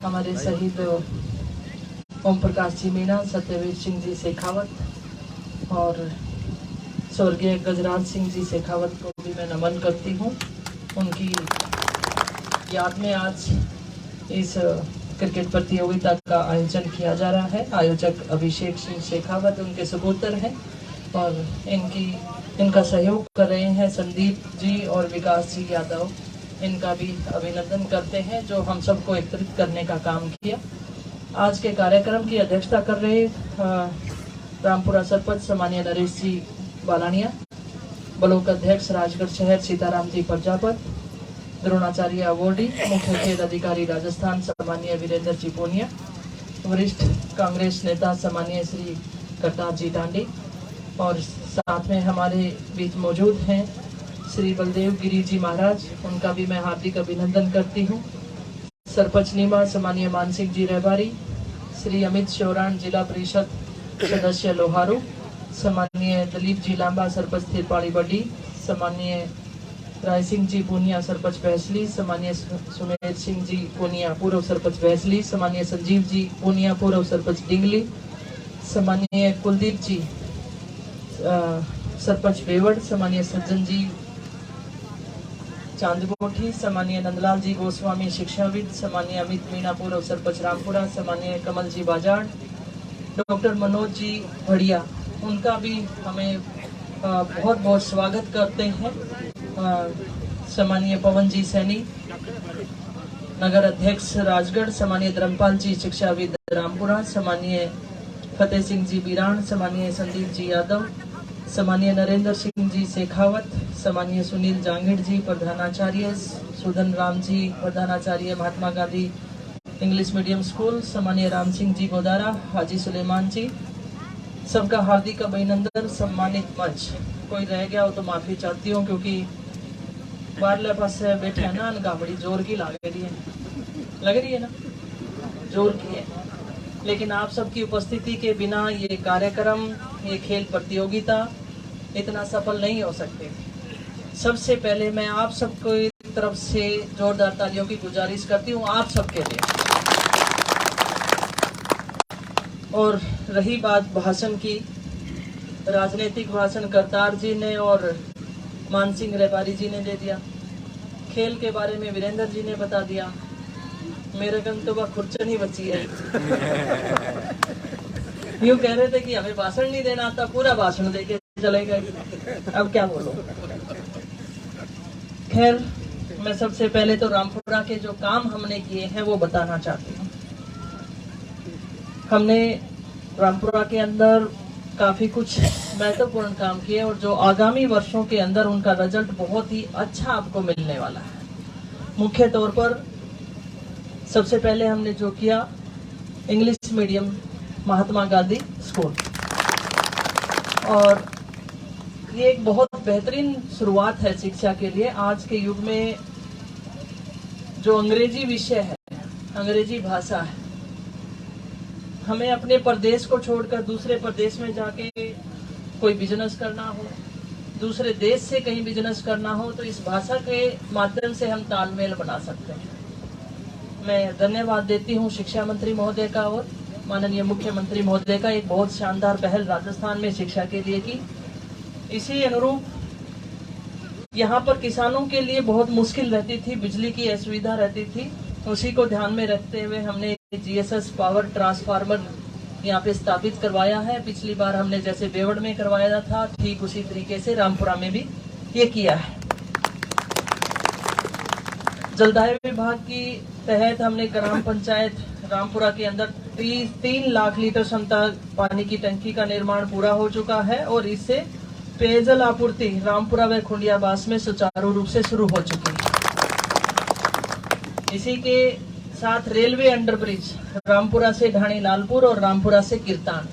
हमारे शहीद ओम प्रकाश जी मीणा, सत्यवीर सिंह जी शेखावत और स्वर्गीय गजराज सिंह जी शेखावत को भी मैं नमन करती हूँ। उनकी याद में आज इस क्रिकेट प्रतियोगिता का आयोजन किया जा रहा है। आयोजक अभिषेक सिंह शेखावत उनके सपुत्र हैं और इनका सहयोग कर रहे हैं संदीप जी और विकास जी यादव। इनका भी अभिनंदन करते हैं जो हम सबको एकत्रित करने का काम किया। आज के कार्यक्रम की अध्यक्षता कर रहे रामपुरा सरपंच सम्मानीय नरेश जी बालानिया, ब्लॉक अध्यक्ष राजगढ़ शहर सीताराम जी प्रजापत, द्रोणाचार्य अवॉर्डी, मुख्य खेल अधिकारी राजस्थान सम्मानीय वीरेंद्र जी पूनिया, वरिष्ठ कांग्रेस नेता सम्मानीय श्री करतार जी डांडी और साथ में हमारे बीच मौजूद हैं श्री बलदेव गिरी जी महाराज, उनका भी मैं हार्दिक अभिनंदन करती हूँ। सरपंच नीमा सम्मानीय मानसिंह जी रहबारी, श्री अमित शौरान जिला परिषद सदस्य लोहारू, सम्मानीय दलीप जी लांबा सरपंच थिरपाड़ी बड्डी, सम्मानीय राय सिंह जी पूनिया सरपंच भैसली, सम्मानीय सुमेर सिंह जी पूनिया पूर्व सरपंच भैसली, सम्मानीय संजीव जी पूनिया पूर्व सरपंच डिंगली, सम्मानीय कुलदीप जी सरपंच बेवड़, सम्मानीय सज्जन जी चांदकोठी, सम्मानीय नंदलाल जी गोस्वामी शिक्षाविद, सम्मानीय अमित मीणा पूर्व सरपंच रामपुरा, सम्मानीय कमल जी बाजाड़, डॉक्टर मनोज जी भड़िया, उनका भी हमें बहुत बहुत स्वागत करते हैं। सम्मानीय पवन जी सैनी नगर अध्यक्ष राजगढ़, सम्मानीय धर्मपाल जी शिक्षाविद रामपुरा, सम्मानीय फतेह सिंह जी बिरान, सम्मानीय संदीप जी यादव, सम्मानीय नरेंद्र सिंह जी शेखावत, सम्मानीय सुनील जांगीड़ जी प्रधानाचार्य, सुधन राम जी प्रधानाचार्य Mahatma Gandhi English medium school, सम्मानीय राम सिंह जी गोदारा, हाजी सुलेमान जी, सबका हार्दिक अभिनंदन। सम्मानित मंच, कोई रह गया हो तो माफी चाहती हूँ क्योंकि बारले पास बैठे है ना, उनका बड़ी जोर की लग रही है ना, जोर की है, लेकिन आप सबकी उपस्थिति के बिना ये कार्यक्रम, ये खेल प्रतियोगिता इतना सफल नहीं हो सकते। सबसे पहले मैं आप सबको तरफ से जोरदार तालियों की गुजारिश करती हूँ आप सबके लिए। और रही बात भाषण की, राजनीतिक भाषण करतार जी ने और मानसिंह रहबारी जी ने दे दिया, खेल के बारे में वीरेंद्र जी ने बता दिया, मेरे कन तो वह खुर्चन ही बची है। यूँ कह रहे थे कि हमें भाषण नहीं देना आता, पूरा भाषण देके चले गए, अब क्या बोलो। खैर, मैं सबसे पहले तो रामपुरा के जो काम हमने किए हैं वो बताना चाहती हूँ। हमने रामपुरा के अंदर काफी कुछ महत्वपूर्ण काम किए और जो आगामी वर्षों के अंदर उनका रिजल्ट बहुत ही अच्छा आपको मिलने वाला है। मुख्य तौर पर सबसे पहले हमने जो किया, English medium Mahatma Gandhi school, और ये एक बहुत बेहतरीन शुरुआत है शिक्षा के लिए। आज के युग में जो अंग्रेजी विषय है, अंग्रेजी भाषा है, हमें अपने प्रदेश को छोड़कर दूसरे प्रदेश में जाके कोई बिजनेस करना हो, दूसरे देश से कहीं बिजनेस करना हो, तो इस भाषा के माध्यम से हम तालमेल बना सकते हैं। मैं धन्यवाद देती हूँ शिक्षा मंत्री महोदय का और माननीय मुख्यमंत्री महोदय का, एक बहुत शानदार पहल राजस्थान में शिक्षा के लिए की। इसी अनुरूप यहाँ पर किसानों के लिए बहुत मुश्किल रहती थी, बिजली की असुविधा रहती थी, उसी को ध्यान में रखते हुए हमने जीएसएस पावर ट्रांसफार्मर यहाँ पे स्थापित करवाया है। पिछली बार हमने जैसे बेवड़ में करवाया था, ठीक उसी तरीके से रामपुरा में भी ये किया है। जलदाय विभाग की तहत हमने ग्राम पंचायत रामपुरा के अंदर 3 लाख लीटर क्षमता पानी की टंकी का निर्माण पूरा हो चुका है और इससे पेयजल आपूर्ति रामपुरा व खुंडियाबास में सुचारू रूप से शुरू हो चुकी है। इसी के साथ रेलवे अंडरब्रिज रामपुरा से ढाणी लालपुर और रामपुरा से किरतान,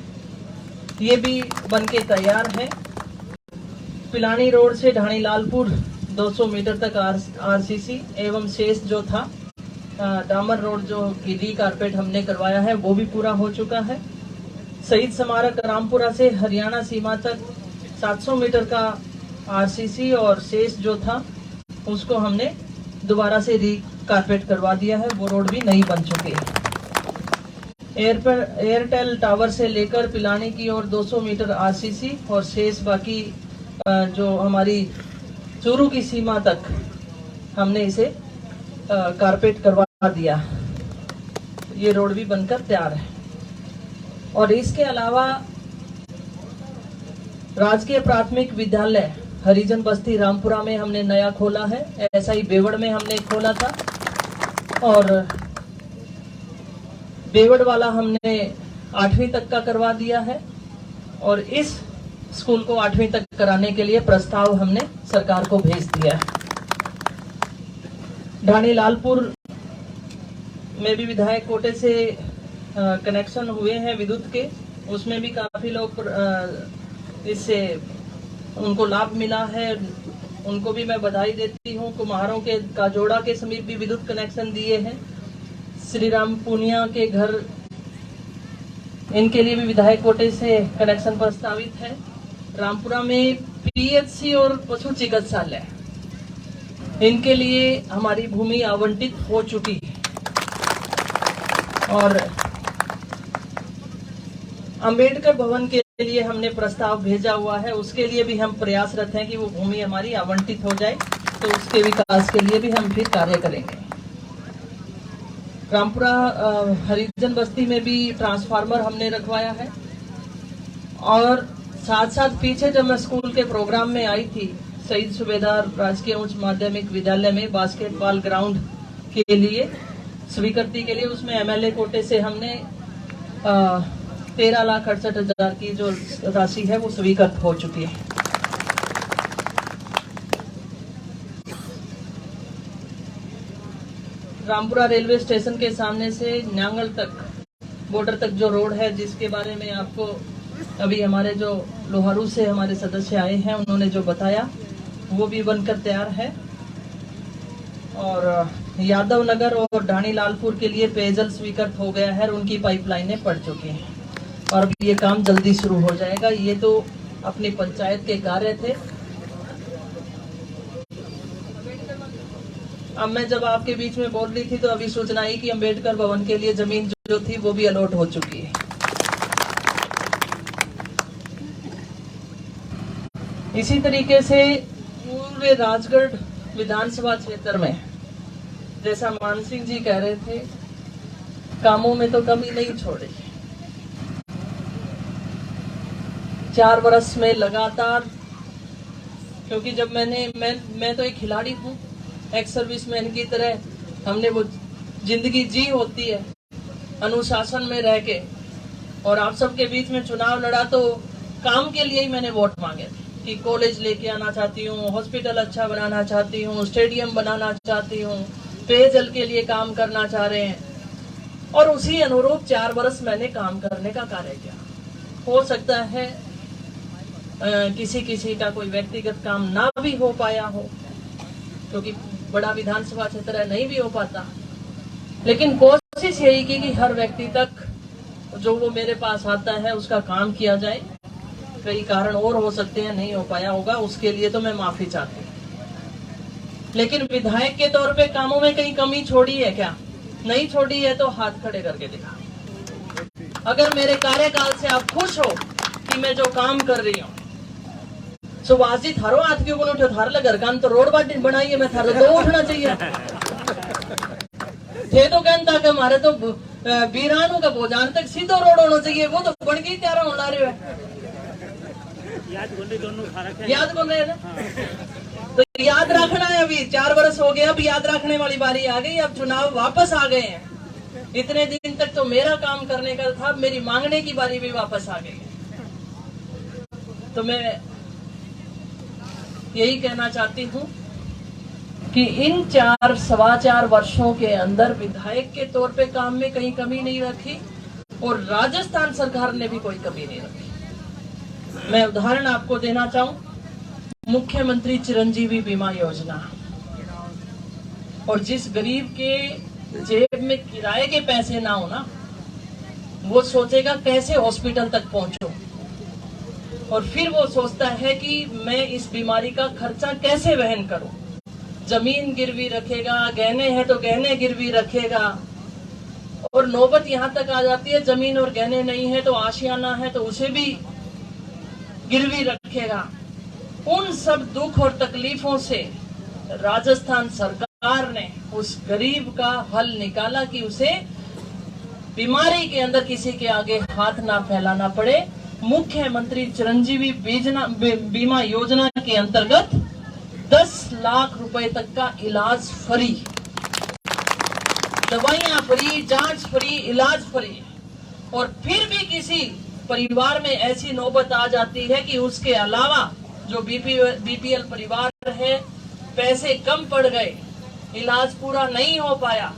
ये भी बनके तैयार है। पिलानी रोड से ढाणी लालपुर 200 मीटर तक आरसीसी एवं शेष जो था डामर रोड जो गीली कारपेट हमने करवाया है वो भी पूरा हो चुका है। शहीद स्मारक रामपुरा से हरियाणा सीमा तक 700 मीटर का आरसीसी और शेष जो था उसको हमने दोबारा से कारपेट करवा दिया है, वो रोड भी नई बन चुकी है। एयरटेल टावर से लेकर पिलानी की और 200 मीटर आरसीसी और शेष बाकी जो हमारी चूरू की सीमा तक हमने इसे कारपेट करवा दिया। ये रोड भी बनकर तैयार है। और इसके अलावा राजकीय प्राथमिक विद्यालय हरिजन बस्ती रामपुरा में हमने नया खोला है। ऐसा ही बेवड़ में हमने खोला था और बेवड़ वाला हमने 8वीं तक का करवा दिया है और इस स्कूल को 8वीं तक कराने के लिए प्रस्ताव हमने सरकार को भेज दिया है। ढाणी लालपुर में भी विधायक कोटे से कनेक्शन हुए हैं विद्युत के, उसमें भी काफी लोग इससे उनको लाभ मिला है, उनको भी मैं बधाई देती हूँ। कुम्हारों के काजोड़ा के समीप भी विद्युत कनेक्शन दिए हैं। श्री राम पुनिया के घर, इनके लिए भी विधायक कोटे से कनेक्शन प्रस्तावित है। रामपुरा में पीएचसी और पशु चिकित्सालय, इनके लिए हमारी भूमि आवंटित हो चुकी है और अंबेडकर भवन के लिए हमने प्रस्ताव भेजा हुआ है, उसके लिए भी हम प्रयासरत हैं कि वो भूमि हमारी आवंटित हो जाए, तो उसके विकास के लिए भी हम फिर कार्य करेंगे। रामपुरा हरिजन बस्ती में भी ट्रांसफार्मर हमने रखवाया है और साथ साथ पीछे जब मैं स्कूल के प्रोग्राम में आई थी, शहीद सूबेदार राजकीय उच्च माध्यमिक विद्यालय में बास्केटबॉल ग्राउंड के लिए स्वीकृति के लिए उसमें एमएलए कोटे से हमने 13,68,000 की जो राशि है वो स्वीकृत हो चुकी है। रामपुरा रेलवे स्टेशन के सामने से न्यांगल तक बॉर्डर तक जो रोड है, जिसके बारे में आपको अभी हमारे जो लोहारू से हमारे सदस्य आए हैं उन्होंने जो बताया, वो भी बनकर तैयार है। और यादव नगर और ढाणी लालपुर के लिए पेयजल स्वीकृत हो गया है और उनकी पाइपलाइनें पड़ चुकी हैं और अब ये काम जल्दी शुरू हो जाएगा। ये तो अपनी पंचायत के कार्य थे। अब मैं जब आपके बीच में बोल रही थी तो अभी सूचना आई कि अंबेडकर भवन के लिए जमीन जो थी वो भी अलॉट हो चुकी है। इसी तरीके से पूरे राजगढ़ विधानसभा क्षेत्र में, जैसा मान सिंह जी कह रहे थे, कामों में तो कमी नहीं छोड़ी। 4 वर्ष में लगातार, क्योंकि जब मैं तो एक खिलाड़ी हूँ, एक्स सर्विसमैन की तरह हमने वो जिंदगी जी होती है अनुशासन में रह के, और आप सबके बीच में चुनाव लड़ा तो काम के लिए ही मैंने वोट मांगे कि कॉलेज लेके आना चाहती हूँ, हॉस्पिटल अच्छा बनाना चाहती हूँ, स्टेडियम बनाना चाहती हूँ, पेयजल के लिए काम करना चाह रहे हैं, और उसी अनुरूप 4 वर्ष मैंने काम करने का कार्य किया। हो सकता है किसी का कोई व्यक्तिगत काम ना भी हो पाया हो, क्योंकि बड़ा विधानसभा क्षेत्र है, नहीं भी हो पाता, लेकिन कोशिश यही की कि हर व्यक्ति तक जो वो मेरे पास आता है उसका काम किया जाए। कई कारण और हो सकते हैं, नहीं हो पाया होगा, उसके लिए तो मैं माफी चाहती हूँ। लेकिन विधायक के तौर पे कामों में कहीं कमी छोड़ी है क्या? नहीं छोड़ी है तो हाथ खड़े करके दिखा। अगर मेरे कार्यकाल से आप खुश हो कि मैं जो काम कर रही हूँ, सुभाष जी थारो हाथ क्यों उठो, थार लगर काम तो रोड बाट बनाइए, मैं थारो तो उठना चाहिए थे। तो कहता कि हमारे तो बीरानों का भोजान तक सीधो रोड होना चाहिए, वो तो बन गई त्यारा होना रहे है। याद बोल रहे हैं ना? तो याद रखना है। अभी 4 वर्ष हो गए, अब याद रखने वाली बारी आ गई। अब चुनाव वापस आ गए हैं। इतने दिन तक तो मेरा काम करने का था, मेरी मांगने की बारी भी वापस आ गई है। तो मैं यही कहना चाहती हूँ कि इन 4-4.25 वर्षों के अंदर विधायक के तौर पे काम में कहीं कमी नहीं रखी और राजस्थान सरकार ने भी कोई कमी नहीं रखी। मैं उदाहरण आपको देना चाहूं, मुख्यमंत्री चिरंजीवी बीमा योजना, और जिस गरीब के जेब में किराए के पैसे ना हो ना, वो सोचेगा कैसे हॉस्पिटल तक पहुंचूं, और फिर वो सोचता है कि मैं इस बीमारी का खर्चा कैसे वहन करूं। जमीन गिरवी रखेगा, गहने हैं तो गहने गिरवी रखेगा, और नौबत यहाँ तक आ जाती है जमीन और गहने नहीं है तो आशियाना है तो उसे भी गिरवी रखेगा। उन सब दुख और तकलीफों से राजस्थान सरकार ने उस गरीब का हल निकाला कि उसे बीमारी के अंदर किसी के आगे हाथ ना फैलाना पड़े। मुख्यमंत्री चिरंजीवी बीमा योजना के अंतर्गत 10 लाख रुपए तक का इलाज फ्री, दवाइयां फ्री, जांच फ्री, इलाज फ्री। और फिर भी किसी परिवार में ऐसी नौबत आ जाती है कि उसके अलावा जो बीपीएल परिवार है, पैसे कम पड़ गए, इलाज पूरा नहीं हो पाया,